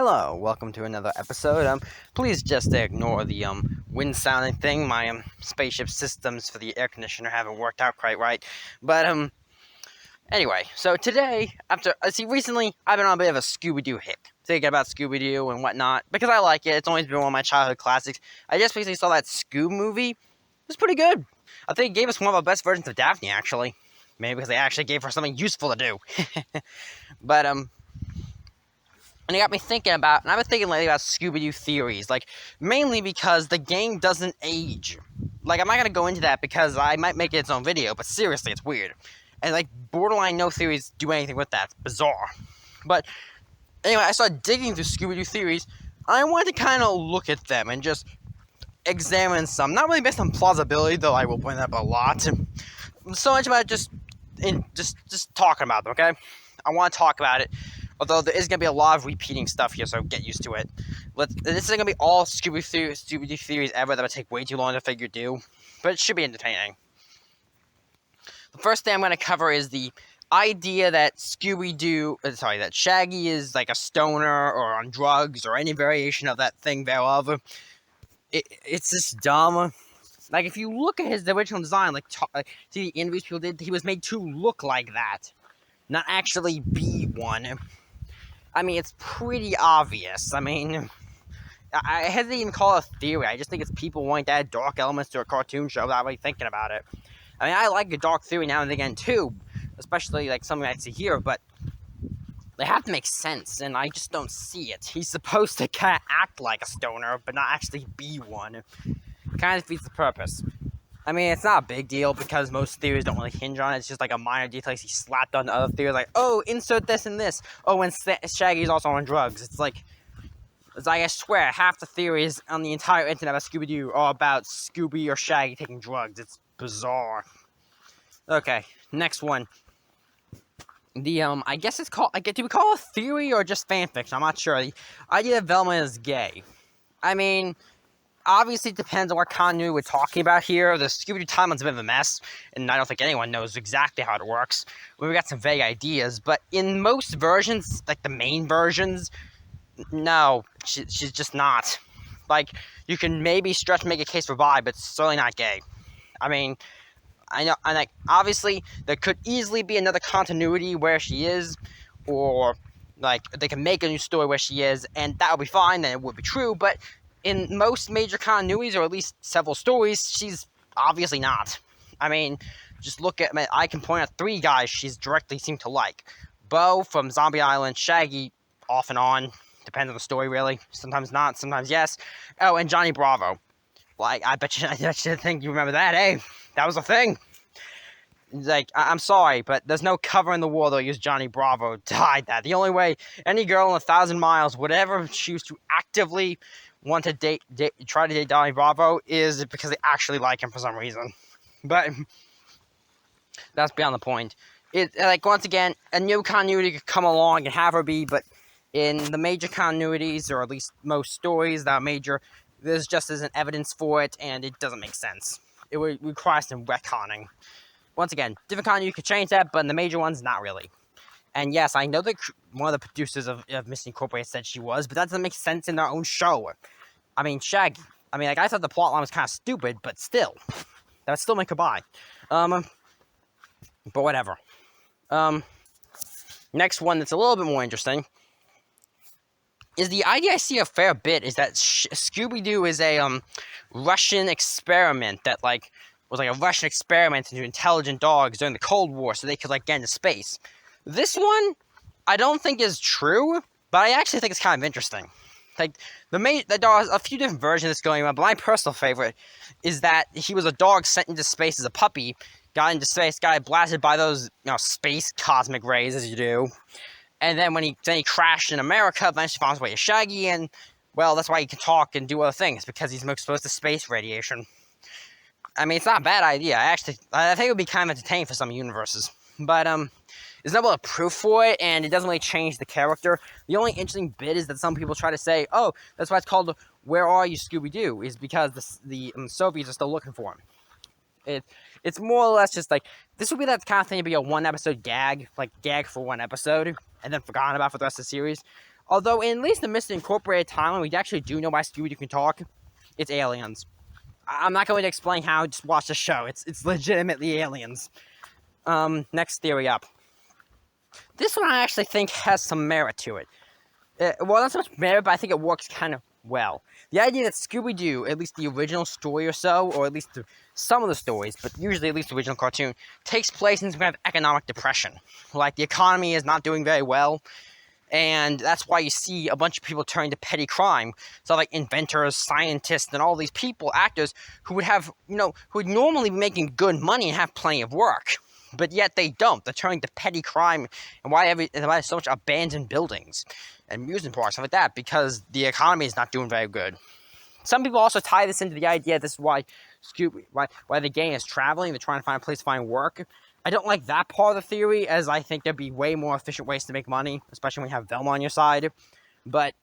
Hello, welcome to another episode. Please just ignore the wind sounding thing. My spaceship systems for the air conditioner haven't worked out quite right. But anyway, so today, recently I've been on a bit of a Scooby-Doo hit, thinking about Scooby-Doo and whatnot because I like it. It's always been one of my childhood classics. I just basically saw that Scoob movie. It was pretty good. I think it gave us one of our best versions of Daphne, actually. Maybe because they actually gave her something useful to do. But and it got me thinking about, and I've been thinking lately about Scooby-Doo theories, mainly because the game doesn't age. I'm not gonna go into that because I might make it its own video, but seriously, it's weird. And, borderline no theories do anything with that. It's bizarre. But, anyway, I started digging through Scooby-Doo theories, and I wanted to kind of look at them and just examine some. Not really based on plausibility, though I will bring that up a lot. So much about just talking about them, okay? I want to talk about it. Although there is going to be a lot of repeating stuff here, so get used to it. This isn't going to be all Scooby-Doo theories ever that would take way too long to figure do, but it should be entertaining. The first thing I'm going to cover is the idea that that Shaggy is like a stoner or on drugs or any variation of that thing thereof. It's just dumb. If you look at his original design, see the interviews people did, he was made to look like that, not actually be one. I mean, it's pretty obvious. I mean, I hesitate to even call it a theory. I just think it's people wanting to add dark elements to a cartoon show without really thinking about it. I mean, I like a dark theory now and again, too. Especially, something I see here, but they have to make sense, and I just don't see it. He's supposed to kind of act like a stoner, but not actually be one. Kind of defeats the purpose. I mean, it's not a big deal because most theories don't really hinge on it. It's just a minor detail he slapped on other theories, oh, insert this and this. Oh, and Shaggy's also on drugs. It's I swear, half the theories on the entire internet about Scooby-Doo are about Scooby or Shaggy taking drugs. It's bizarre. Okay, next one. I guess it's called, do we call it a theory or just fanfiction? I'm not sure. The idea that Velma is gay. I mean, obviously, it depends on what continuity we're talking about here. The Scooby-Doo timeline's a bit of a mess, and I don't think anyone knows exactly how it works. We've got some vague ideas, but in most versions, the main versions, no, she's just not. You can maybe make a case for bi, but certainly not gay. I mean, I know, and obviously, there could easily be another continuity where she is, or, they can make a new story where she is, and that would be fine, then it would be true, but in most major continuities, or at least several stories, she's obviously not. I mean, just look at, I can point out 3 guys she's directly seemed to like. Bo from Zombie Island, Shaggy, off and on, depends on the story really, sometimes not, sometimes yes. Oh, and Johnny Bravo. I bet you think you remember that, eh? That was a thing. I'm sorry, but there's no cover in the world that'll use Johnny Bravo to hide that. The only way any girl in 1,000 miles would ever choose to actively want to try to date Johnny Bravo is because they actually like him for some reason. But that's beyond the point. Once again, a new continuity could come along and have her be, but in the major continuities, or at least most stories that are major, there's just isn't evidence for it, and it doesn't make sense. It would require some retconning. Once again, different continuity could change that, but in the major ones, not really. And yes, I know that one of the producers of Missing Incorporated said she was, but that doesn't make sense in their own show. I mean, Shaggy. I mean, I thought the plotline was kind of stupid, but still. That would still make her bi. But whatever. Next one that's a little bit more interesting is the idea I see a fair bit is that Scooby-Doo is a Russian experiment that, was a Russian experiment into intelligent dogs during the Cold War so they could, get into space. This one, I don't think is true, but I actually think it's kind of interesting. There are a few different versions of this going on, but my personal favorite is that he was a dog sent into space as a puppy, got into space, got blasted by those, space cosmic rays, as you do, and then when he crashed in America, eventually found his way to Shaggy, and, well, that's why he can talk and do other things, because he's exposed to space radiation. I mean, it's not a bad idea. I think it would be kind of entertaining for some universes, but, there's no real proof for it, and it doesn't really change the character. The only interesting bit is that some people try to say, oh, that's why it's called Where Are You, Scooby-Doo, is because the Soviets are still looking for him. It's more or less just this would be that kind of thing to be a one-episode gag, gag for one episode, and then forgotten about for the rest of the series. Although, in at least the Mr. Incorporated timeline, we actually do know why Scooby-Doo can talk. It's aliens. I'm not going to explain how, just watch the show. It's legitimately aliens. Next theory up. This one I actually think has some merit to it. Well, not so much merit, but I think it works kind of well. The idea that Scooby-Doo, at least the original story or so, or at least some of the stories, but usually at least the original cartoon, takes place in some kind of economic depression. Like, the economy is not doing very well, and that's why you see a bunch of people turning to petty crime. So, like, inventors, scientists, and all these people, actors, who would have, who would normally be making good money and have plenty of work. But yet they don't. They're turning to petty crime, and why there's so much abandoned buildings and amusement parks, stuff like that, because the economy is not doing very good. Some people also tie this into the idea this is why why the gang is traveling. They're trying to find a place to find work. I don't like that part of the theory, as I think there'd be way more efficient ways to make money, especially when you have Velma on your side. But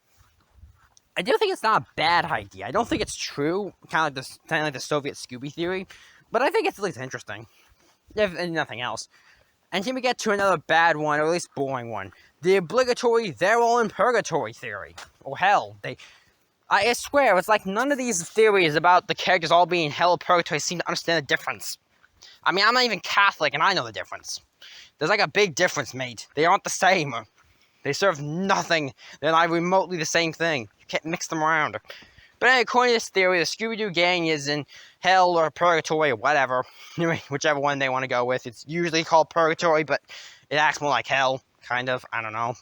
I do think it's not a bad idea. I don't think it's true, kind of like the Soviet Scooby theory, but I think it's at least interesting, if nothing else. And here we get to another bad one, or at least boring one. The obligatory they're all in purgatory theory. Or hell, I swear, it's like none of these theories about the characters all being in hell or purgatory seem to understand the difference. I mean, I'm not even Catholic, and I know the difference. There's like a big difference, mate. They aren't the same. They serve nothing. They're not remotely the same thing. You can't mix them around. But anyway, according to this theory, the Scooby-Doo gang is in hell or purgatory or whatever. Whichever one they want to go with. It's usually called purgatory, but it acts more like hell, kind of. I don't know.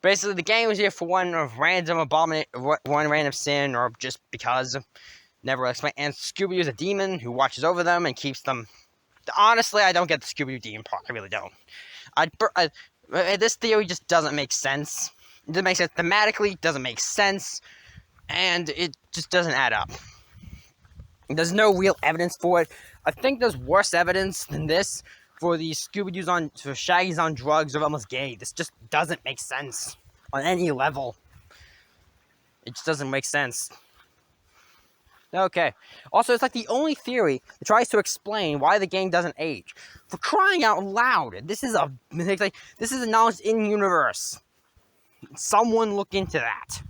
Basically, the gang was here for one random sin, or just because. Never explained. And Scooby-Doo is a demon who watches over them and keeps them. Honestly, I don't get the Scooby-Doo demon part. I really don't. This theory just doesn't make sense. It doesn't make sense thematically. It doesn't make sense. And it just doesn't add up. There's no real evidence for it. I think there's worse evidence than this for the for Shaggy's on drugs or almost gay. This just doesn't make sense on any level. It just doesn't make sense. Okay. Also, it's like the only theory that tries to explain why the gang doesn't age. For crying out loud, this is a knowledge in universe. Someone look into that.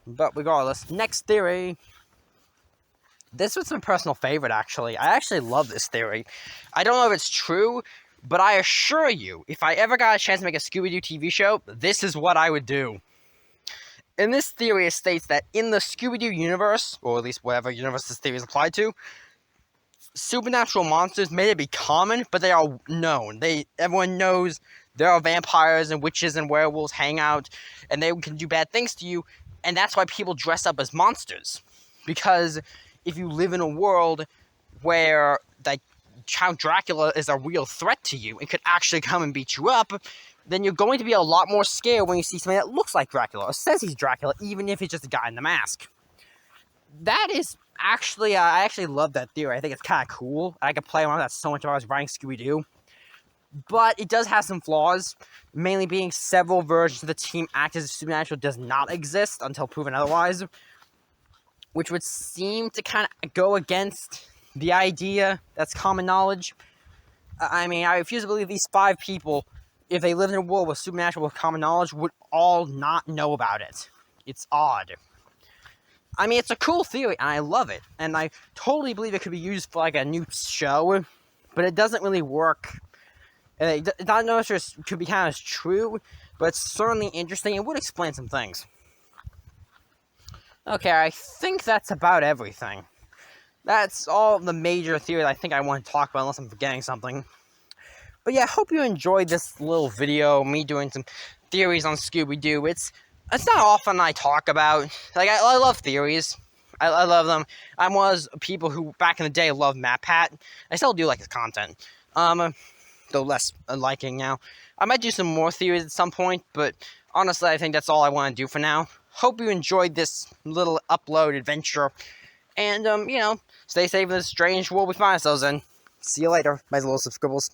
But regardless, next theory. This was my personal favorite, actually. I actually love this theory. I don't know if it's true, but I assure you, if I ever got a chance to make a Scooby-Doo TV show, this is what I would do. In this theory, it states that in the Scooby-Doo universe, or at least whatever universe this theory is applied to, supernatural monsters may be common, but they are known. Everyone knows there are vampires and witches and werewolves hang out, and they can do bad things to you, and that's why people dress up as monsters. Because if you live in a world where Count Dracula is a real threat to you and could actually come and beat you up, then you're going to be a lot more scared when you see something that looks like Dracula or says he's Dracula, even if it's just a guy in the mask. That is actually, I actually love that theory. I think it's kind of cool. I could play around with that so much if I was writing Scooby-Doo. But it does have some flaws, mainly being several versions of the team act as if supernatural does not exist until proven otherwise, which would seem to kind of go against the idea that's common knowledge. I mean, I refuse to believe these 5 people, if they lived in a world with supernatural with common knowledge, would all not know about it. It's odd. I mean, it's a cool theory, and I love it, and I totally believe it could be used for, like, a new show, but it doesn't really work. Not sure it could be kind of true, but it's certainly interesting and would explain some things. Okay, I think that's about everything. That's all the major theories I think I want to talk about, unless I'm forgetting something. But yeah, I hope you enjoyed this little video, me doing some theories on Scooby-Doo. It's not often I talk about. Like, I love theories. I love them. I was people who, back in the day, loved MatPat. I still do like his content. Though less liking now. I might do some more theories at some point, but honestly, I think that's all I want to do for now. Hope you enjoyed this little upload adventure. And, stay safe in this strange world we find ourselves in. See you later, my little subscribers.